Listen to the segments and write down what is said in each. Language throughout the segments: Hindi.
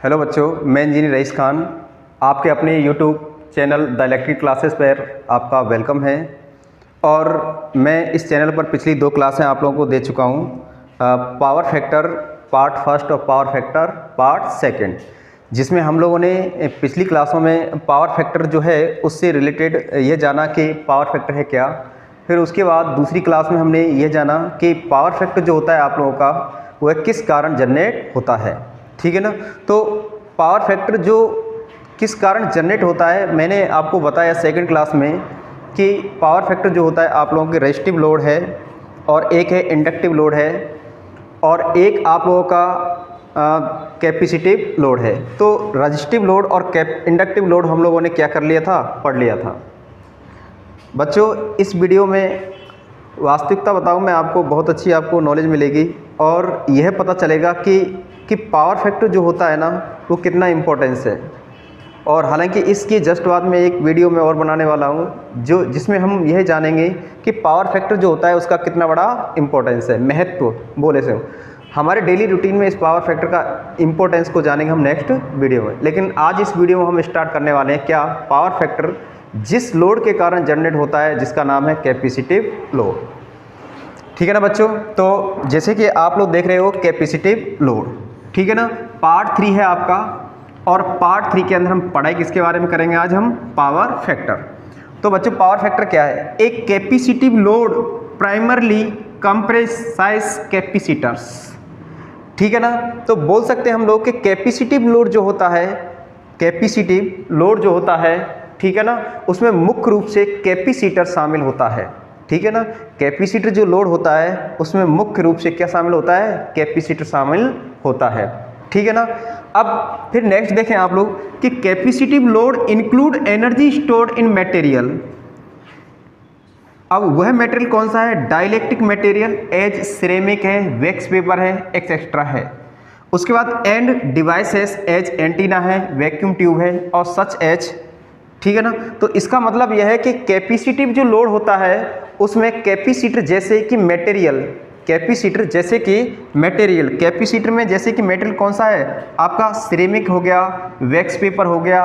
हेलो बच्चों, मैं इंजीनियर रईस खान आपके अपने YouTube channel the electric classes पर आपका वेलकम है। और मैं इस चैनल पर पिछली 2 क्लासें आप लोगों को दे चुका हूँ, पावर फैक्टर पार्ट फर्स्ट और पावर फैक्टर पार्ट सेकंड, जिसमें हम लोगों ने पिछली क्लासों में पावर फैक्टर जो है उससे रिलेटेड ये जाना कि पावर फैक्टर है क्या। फिर उसके बाद दूसरी क्लास में हमने ये जाना कि पावर फैक्टर जो होता है आप लोगों का वह किस कारण जनरेट होता है, ठीक है ना। तो पावर फैक्टर जो किस कारण जनरेट होता है मैंने आपको बताया सेकंड क्लास में कि पावर फैक्टर जो होता है आप लोगों के रेजिस्टिव लोड है और एक है इंडक्टिव लोड है और एक आप लोगों का कैपेसिटिव लोड है। तो रेजिस्टिव लोड और इंडक्टिव लोड हम लोगों ने क्या कर लिया था, पढ़ लिया था। बच्चों, इस वीडियो में वास्तविकता बताऊं मैं आपको, बहुत अच्छी आपको नॉलेज मिलेगी और यह पता चलेगा कि पावर फैक्टर जो होता है ना वो कितना इम्पोर्टेंस है। और हालांकि इसकी जस्ट बाद में एक वीडियो में और बनाने वाला हूँ जिसमें हम यह जानेंगे कि पावर फैक्टर जो होता है उसका कितना बड़ा इम्पोर्टेंस है, महत्व बोले से हमारे डेली रूटीन में इस पावर फैक्टर का इम्पोर्टेंस को जानेंगे हम नेक्स्ट वीडियो में। लेकिन आज इस वीडियो में हम स्टार्ट करने वाले हैं क्या, पावर फैक्टर जिस लोड के कारण जनरेट होता है जिसका नाम है कैपेसिटिव लोड, ठीक है ना बच्चों। तो जैसे कि आप लोग देख रहे हो कैपेसिटिव लोड, ठीक है ना। पार्ट 3 है आपका और पार्ट 3 के अंदर हम पढ़ाई किसके बारे में करेंगे, आज हम पावर फैक्टर। तो बच्चों पावर फैक्टर क्या है, एक कैपेसिटिव लोड प्राइमरली कंप्रेसाइज कैपेसिटर्स, ठीक है ना। तो बोल सकते हैं हम लोग कि कैपेसिटिव लोड जो होता है, कैपेसिटिव लोड जो होता है, ठीक है ना, उसमें मुख्य रूप से कैपेसिटर शामिल होता है, ठीक है ना। कैपेसिटर जो लोड होता है उसमें मुख्य रूप से क्या शामिल होता है, कैपेसिटर शामिल होता है, ठीक है ना। अब फिर नेक्स्ट देखें आप लोग कि capacitive load include energy stored in material. अब वह मटेरियल कौन सा है, डाइलेक्ट्रिक मटेरियल एज सिरेमिक है, वैक्स पेपर है, एक्सेट्रा है। उसके बाद एंड डिवाइसेस एज एंटीना है, वैक्यूम ट्यूब है और सच एज, ठीक है ना। तो इसका मतलब यह है कि कैपेसिटिव जो लोड होता है उसमें कैपेसिटर जैसे कि मटेरियल, कैपेसिटर जैसे कि मटेरियल, कैपेसिटर में जैसे कि मटेरियल कौन सा है आपका, सिरेमिक हो गया, वैक्स पेपर हो गया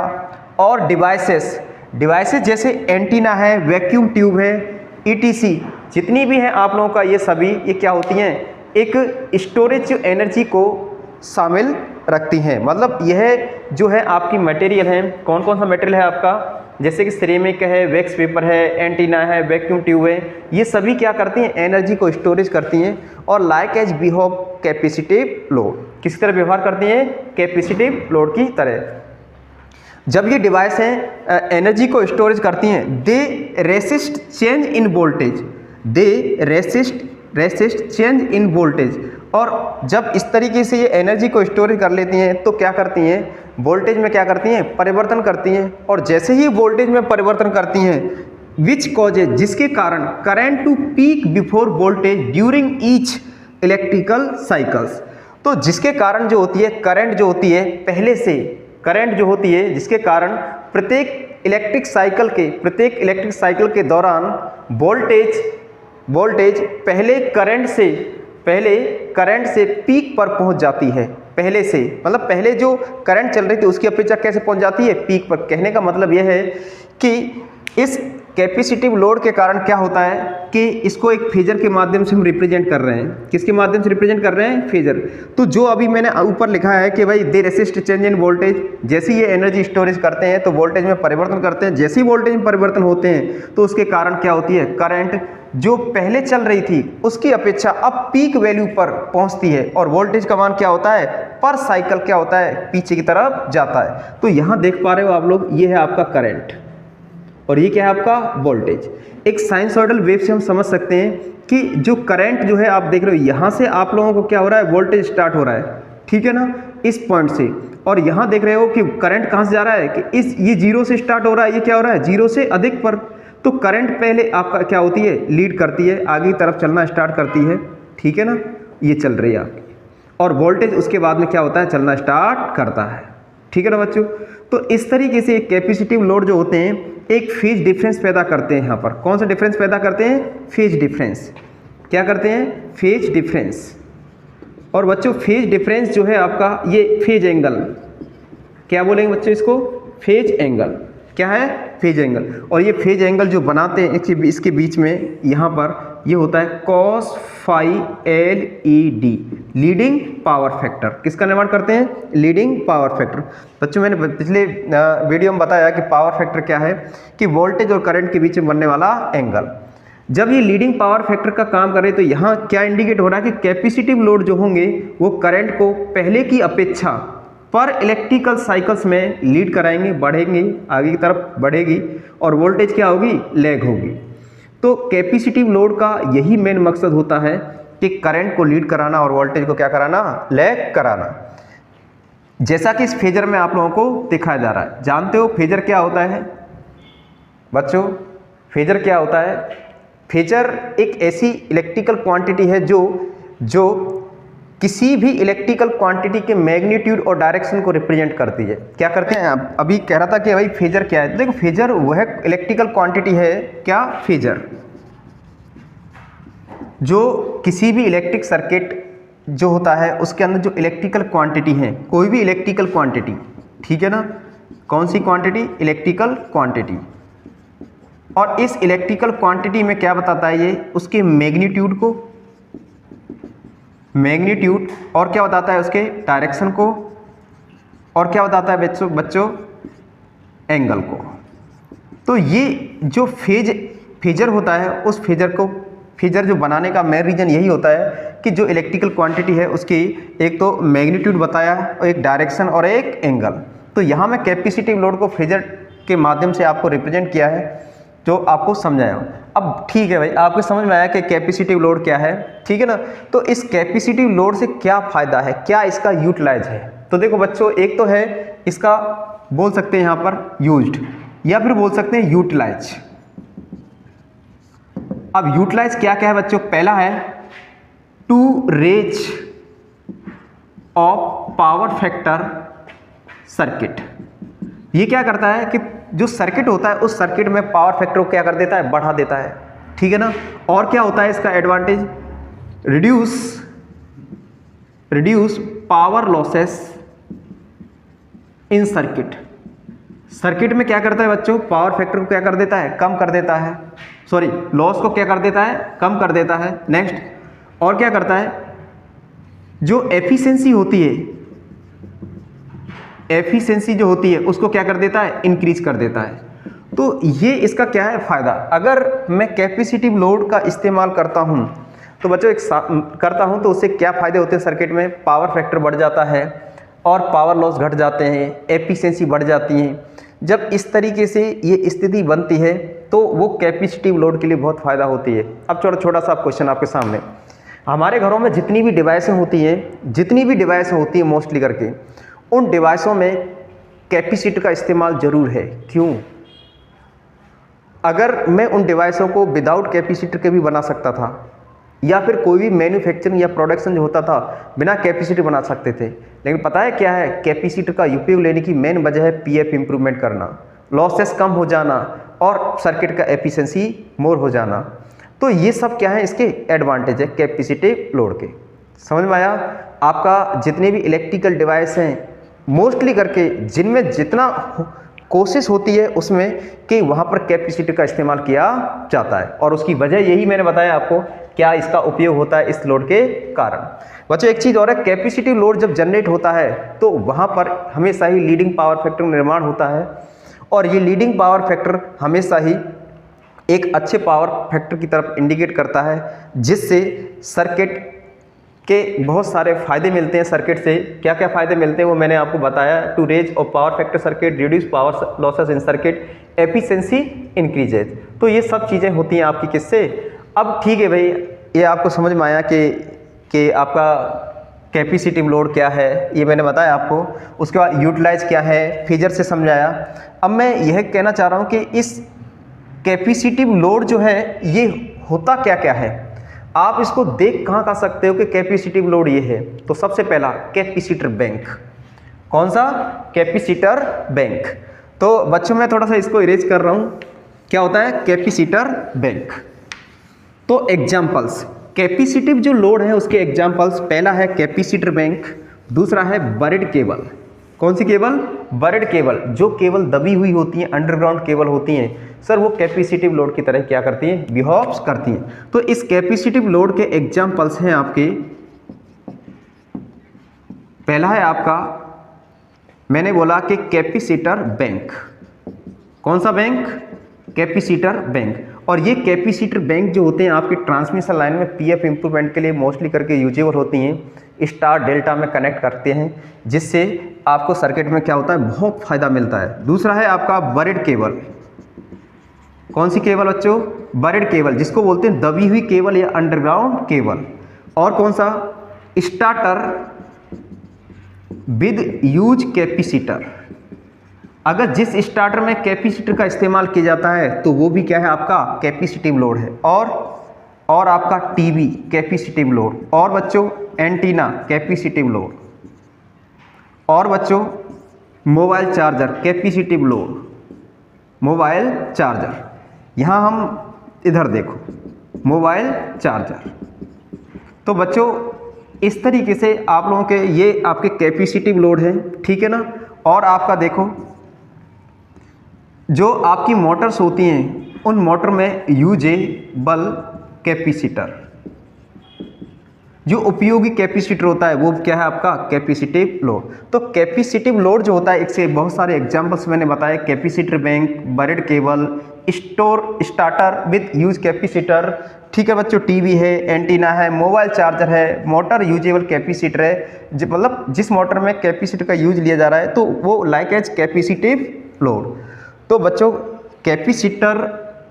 और डिवाइसेस, डिवाइसेस जैसे एंटीना है, वैक्यूम ट्यूब है, ETC जितनी भी हैं आप लोगों का, ये सभी ये क्या होती हैं, एक स्टोरेज एनर्जी को शामिल रखती हैं। मतलब यह जो है आपकी मटेरियल है, कौन कौन सा मटेरियल है आपका, जैसे कि सिरेमिक है, वैक्स पेपर है, एंटीना है, वैक्यूम ट्यूब है, ये सभी क्या करती हैं, एनर्जी को स्टोरेज करती हैं और like as behave capacitive load, किस तरह व्यवहार करती हैं, कैपेसिटिव लोड की तरह। जब ये डिवाइस हैं एनर्जी को स्टोरेज करती हैं, they resist change in voltage, they resist change in voltage. और जब इस तरीके से ये एनर्जी को स्टोरेज कर लेती हैं तो क्या करती हैं, वोल्टेज में क्या करती हैं, परिवर्तन करती हैं। और जैसे ही वोल्टेज में परिवर्तन करती हैं, विच कॉजेज जिसके कारण current to peak before voltage during each electrical cycles. तो जिसके कारण जो होती है करंट जो होती है पहले से, करंट जो होती है जिसके कारण प्रत्येक इलेक्ट्रिक साइकिल के दौरान वोल्टेज पहले करंट से पीक पर पहुंच जाती है, पहले से मतलब पहले जो करंट चल रही थी उसकी अपेक्षा कैसे पहुंच जाती है, पीक पर। कहने का मतलब यह है कि इस कैपेसिटिव लोड के कारण क्या होता है कि इसको एक फेजर के माध्यम से हम रिप्रेजेंट कर रहे हैं। किसके माध्यम से रिप्रेजेंट कर रहे हैं, फेजर। तो जो अभी मैंने ऊपर लिखा है कि भाई दे रेसिस्ट चेंज इन वोल्टेज, जैसे ये एनर्जी स्टोरेज करते हैं तो वोल्टेज में परिवर्तन करते हैं, जैसे ही वोल्टेज में परिवर्तन होते हैं तो उसके कारण क्या होती है, करंट जो पहले चल रही थी उसकी अपेक्षा अब पीक वैल्यू पर पहुंचती है और वोल्टेज का मान क्या होता है, पर साइकिल क्या होता है, पीछे की तरफ जाता है। तो यहां देख पा रहे हो आप लोग, ये है आपका करंट और ये क्या है आपका वोल्टेज। एक साइनसॉइडल वेव से हम समझ सकते हैं कि जो करंट जो है आप देख रहे हो, यहां से आप लोगों को क्या हो रहा है, वोल्टेज स्टार्ट हो रहा है, ठीक है ना, इस पॉइंट से। और यहां देख रहे हो कि करंट कहां से जा रहा है कि ये 0 से स्टार्ट हो रहा है, ये क्या हो रहा है 0 से अधिक पर। तो करंट पहले आपका क्या होती है, लीड करती है, आगे की तरफ चलना स्टार्ट करती है, ठीक है ना, ये चल रही है आपकी। और वोल्टेज उसके बाद में क्या होता है, चलना स्टार्ट करता है, ठीक है ना बच्चों। तो इस तरीके से कैपेसिटिव लोड जो होते हैं एक फेज डिफरेंस पैदा करते हैं। यहाँ पर कौन सा डिफरेंस पैदा करते हैं, फेज डिफरेंस। क्या करते हैं, फेज डिफरेंस। और बच्चों फेज डिफरेंस जो है आपका, ये फेज एंगल, क्या बोलेंगे बच्चों इसको? Phase angle. क्या है? Phase angle. और ये फेज एंगल जो बनाते हैं इसके बीच में यहाँ पर ये होता है cos phi LED, leading power factor. किसका निर्माण करते हैं? Leading power factor. बच्चों मैंने पिछले वीडियो में बताया कि पावर फैक्टर क्या है, कि वोल्टेज और करंट के बीच में बनने वाला एंगल। जब ये लीडिंग पावर फैक्टर का काम करे तो यहाँ क्या इंडिकेट हो रहा है कि कैपेसिटिव लोड जो होंगे वो करंट को पहले की अपेक्षा पर इलेक्ट्रिकल साइकिल्स में लीड कराएंगे, बढ़ेंगे, आगे की तरफ बढ़ेगी, और वोल्टेज क्या होगी? लैग होगी। तो कैपेसिटिव लोड का यही मेन मकसद होता है कि करंट को लीड कराना और वोल्टेज को क्या कराना? लैग कराना। जैसा कि इस फेजर में आप लोगों को दिखाया जा रहा है। जानते हो फेजर क्या होता है बच्चों? फेजर क्या होता है? फेजर एक ऐसी इलेक्ट्रिकल क्वांटिटी है जो किसी भी इलेक्ट्रिकल क्वांटिटी के मैग्नीट्यूड और डायरेक्शन को रिप्रेजेंट करती है। क्या करते हैं? आप अभी कह रहा था कि भाई फेजर क्या है। देखो फेजर वह इलेक्ट्रिकल क्वांटिटी है। क्या? फेजर जो किसी भी इलेक्ट्रिक सर्किट जो होता है उसके अंदर जो इलेक्ट्रिकल क्वांटिटी है, कोई भी इलेक्ट्रिकल क्वांटिटी, ठीक है ना? कौन सी क्वांटिटी? Electrical quantity. और इस इलेक्ट्रिकल क्वांटिटी में क्या बताता है ये? उसके मैग्नीट्यूड को, मैग्नीट्यूड, और क्या बताता है? उसके डायरेक्शन को, और क्या बताता है बच्चों? एंगल को। तो ये जो फेजर होता है, उस फेजर जो बनाने का मेन रीजन यही होता है कि जो इलेक्ट्रिकल क्वांटिटी है उसकी एक तो मैग्नीट्यूड बताया और एक डायरेक्शन और एक एंगल। तो यहाँ मैं कैपेसिटिव लोड को फेजर के माध्यम से आपको रिप्रेजेंट किया है, जो आपको समझाया। अब ठीक है भाई, आपको समझ में आया कि कैपेसिटिव लोड क्या है, ठीक है ना? तो इस कैपेसिटिव लोड से क्या फ़ायदा है, क्या इसका यूटिलाइज है? तो देखो बच्चों, एक तो है इसका बोल सकते हैं यहाँ पर यूज्ड, या फिर बोल सकते हैं यूटिलाइज। अब यूटिलाइज क्या क्या है बच्चों? पहला है to raise of power factor circuit. ये क्या करता है कि जो सर्किट होता है उस सर्किट में पावर फैक्टर को क्या कर देता है? बढ़ा देता है, ठीक है ना? और क्या होता है इसका advantage? Reduce power losses in circuit. Circuit में क्या करता है बच्चों? पावर फैक्टर को क्या कर देता है? कम कर देता है। सॉरी, लॉस को क्या कर देता है? कम कर देता है। नेक्स्ट, और क्या करता है? जो एफिशिएंसी होती है, एफिशिएंसी जो होती है उसको क्या कर देता है? इंक्रीज कर देता है। तो ये इसका क्या है फ़ायदा? अगर मैं कैपेसिटिव लोड का इस्तेमाल करता हूँ तो बच्चों तो उससे क्या फ़ायदे होते हैं सर्किट में? पावर फैक्टर बढ़ जाता है और पावर लॉस घट जाते हैं, एफिशिएंसी बढ़ जाती है। जब इस तरीके से ये स्थिति बनती है तो वो कैपेसिटिव लोड के लिए बहुत फ़ायदा होती है। अब छोटा सा क्वेश्चन आपके सामने, हमारे घरों में जितनी भी डिवाइसें होती हैं मोस्टली करके, उन डिवाइसों में कैपेसिटर का इस्तेमाल ज़रूर है। क्यों? अगर मैं उन डिवाइसों को विदाउट कैपेसिटर के भी बना सकता था, या फिर कोई भी मैन्युफैक्चरिंग या प्रोडक्शन जो होता था बिना कैपेसिटर बना सकते थे, लेकिन पता है क्या है? कैपेसिटर का उपयोग लेने की मेन वजह है पीएफ इंप्रूवमेंट करना, लॉसेस कम हो जाना और सर्किट का एफिशिएंसी मोर हो जाना। तो ये सब क्या है? इसके एडवांटेज है कैपेसिटिव लोड के। समझ में आया? आपका जितने भी इलेक्ट्रिकल डिवाइस हैं मोस्टली करके जिनमें जितना कोशिश होती है उसमें कि वहाँ पर कैपेसिटर का इस्तेमाल किया जाता है, और उसकी वजह यही मैंने बताया आपको, क्या इसका उपयोग होता है इस लोड के कारण। बच्चों एक चीज़ और है, कैपेसिटिव लोड जब जनरेट होता है तो वहाँ पर हमेशा ही लीडिंग पावर फैक्टर निर्माण होता है, और ये लीडिंग पावर फैक्टर हमेशा ही एक अच्छे पावर फैक्टर की तरफ इंडिकेट करता है, जिससे सर्किट के बहुत सारे फ़ायदे मिलते हैं। सर्किट से क्या क्या फ़ायदे मिलते हैं वो मैंने आपको बताया। To raise of power factor circuit, reduce power losses in circuit, efficiency increases. तो ये सब चीज़ें होती हैं आपकी किससे? अब ठीक है भाई, ये आपको समझ में आया कि आपका कैपेसिटिव लोड क्या है, ये मैंने बताया आपको। उसके बाद यूटिलाइज क्या है, फेजर से समझाया। अब मैं यह कहना चाह रहा हूँ कि इस कैपेसिटिव लोड जो है ये होता क्या क्या है, आप इसको देख कहाँ सकते हो कि कैपेसिटिव लोड ये है। तो सबसे पहला कैपेसिटर बैंक। कौन सा? Capacitor bank. तो बच्चों मैं थोड़ा सा इसको इरेज कर रहा हूँ। क्या होता है कैपेसिटर बैंक? तो एग्जाम्पल्स, कैपेसिटिव जो लोड है उसके एग्जाम्पल्स, पहला है कैपेसिटर बैंक, दूसरा है बरिड केबल, कौन सी केबल? बरिड केबल, जो केबल दबी हुई होती हैं, अंडरग्राउंड केबल होती हैं सर, वो कैपेसिटिव लोड की तरह क्या करती हैं? बिहेव्स करती हैं। तो इस कैपेसिटिव लोड के एग्जांपल्स हैं आपके, पहला है आपका, मैंने बोला कि कैपेसिटर बैंक। कौन सा बैंक? Capacitor bank. और ये कैपेसिटर बैंक जो होते हैं आपके ट्रांसमिशन लाइन में पीएफ इंप्रूवमेंट के लिए मोस्टली करके यूजेबल होती हैं, स्टार डेल्टा में कनेक्ट करते हैं, जिससे आपको सर्किट में क्या होता है? बहुत फायदा मिलता है। दूसरा है आपका बरिड केबल। कौन सी केबल बच्चों? बरिड केबल, जिसको बोलते हैं दबी हुई केबल या अंडरग्राउंड केबल। और कौन सा? Starter with use capacitor. अगर जिस स्टार्टर में कैपेसिटर का इस्तेमाल किया जाता है तो वो भी क्या है? आपका कैपेसिटिव लोड है। और आपका टीवी कैपेसिटिव लोड, और बच्चों एंटीना कैपेसिटिव लोड, और बच्चों mobile charger capacitive load, mobile charger. यहाँ हम इधर देखो, मोबाइल चार्जर। तो बच्चों इस तरीके से आप लोगों के ये आपके कैपेसिटिव लोड है, ठीक है ना। और आपका देखो, जो आपकी मोटर्स होती हैं उन मोटर में यूजेबल कैपेसिटर, जो उपयोगी कैपेसिटर होता है वो क्या है? आपका कैपेसिटिव लोड। तो कैपेसिटिव लोड जो होता है, इससे बहुत सारे एग्जांपल्स मैंने बताए, capacitor bank, buried cable, starter with use capacitor, ठीक है बच्चों, टीवी है, एंटीना है, मोबाइल चार्जर है, मोटर यूजेबल कैपेसिटर है, मतलब जिस मोटर में कैपेसिटर का यूज लिया जा रहा है तो वो लाइक एज कैपेसिटिव लोड। तो बच्चों कैपेसिटर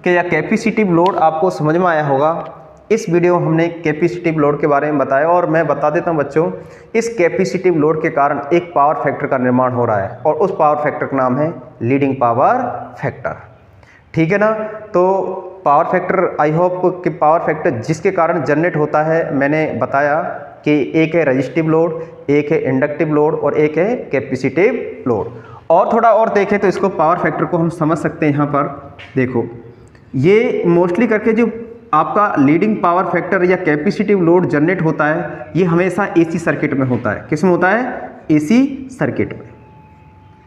के या कैपेसिटिव लोड आपको समझ में आया होगा। इस वीडियो में हमने कैपेसिटिव लोड के बारे में बताया, और मैं बता देता हूं बच्चों, इस कैपेसिटिव लोड के कारण एक पावर फैक्टर का निर्माण हो रहा है, और उस पावर फैक्टर का नाम है लीडिंग पावर फैक्टर, ठीक है ना। तो पावर फैक्टर, आई होप कि पावर फैक्टर जिसके कारण जनरेट होता है, मैंने बताया कि एक है रजिस्टिव लोड, एक है इंडक्टिव लोड, और एक है कैपेसिटिव लोड। और थोड़ा और देखें तो इसको पावर फैक्टर को हम समझ सकते हैं। यहाँ पर देखो, ये मोस्टली करके जो आपका लीडिंग पावर फैक्टर या कैपेसिटिव लोड जनरेट होता है, ये हमेशा एसी सर्किट में होता है। किस में होता है? एसी सर्किट में।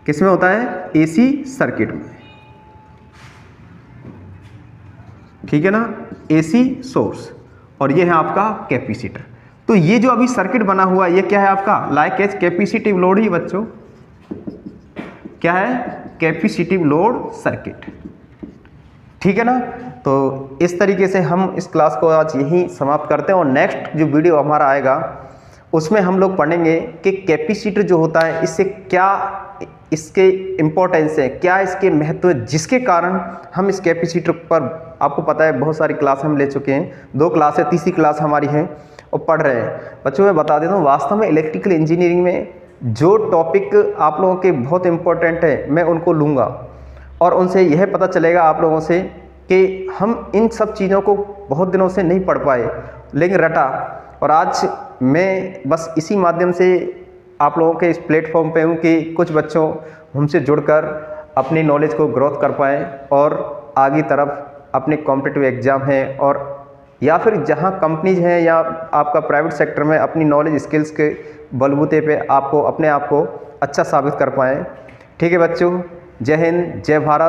किस में होता है? एसी सर्किट में, ठीक है ना, एसी सोर्स। और ये है आपका कैपेसिटर। तो ये जो अभी सर्किट बना हुआ है, ये क्या है? आपका लाइक एज कैपेसिटिव लोड ही बच्चों, क्या है? कैपेसिटिव लोड सर्किट, ठीक है ना। तो इस तरीके से हम इस क्लास को आज यहीं समाप्त करते हैं, और नेक्स्ट जो वीडियो हमारा आएगा उसमें हम लोग पढ़ेंगे कि कैपेसिटर जो होता है, इससे क्या इसके इम्पोर्टेंस है, क्या इसके महत्व है, जिसके कारण हम इस कैपेसिटर पर, आपको पता है बहुत सारी क्लास हम ले चुके हैं, 2 क्लास है, तीसरी क्लास हमारी है और पढ़ रहे हैं। बच्चों मैं बता देता हूँ, वास्तव में इलेक्ट्रिकल इंजीनियरिंग में जो टॉपिक आप लोगों के बहुत इंपॉर्टेंट है, मैं उनको लूँगा, और उनसे यह पता चलेगा आप लोगों से कि हम इन सब चीज़ों को बहुत दिनों से नहीं पढ़ पाए, लेकिन रटा। और आज मैं बस इसी माध्यम से आप लोगों के इस प्लेटफॉर्म पे हूँ कि कुछ बच्चों हमसे जुड़कर अपनी नॉलेज को ग्रोथ कर पाएँ, और आगे तरफ अपने कॉम्पिटिटिव एग्ज़ाम हैं, और या फिर जहाँ कंपनीज हैं या आपका प्राइवेट सेक्टर में अपनी नॉलेज स्किल्स के बलबूते पे आपको अपने आप को अच्छा साबित कर पाएँ। ठीक है बच्चों, जय हिंद, जय भारत।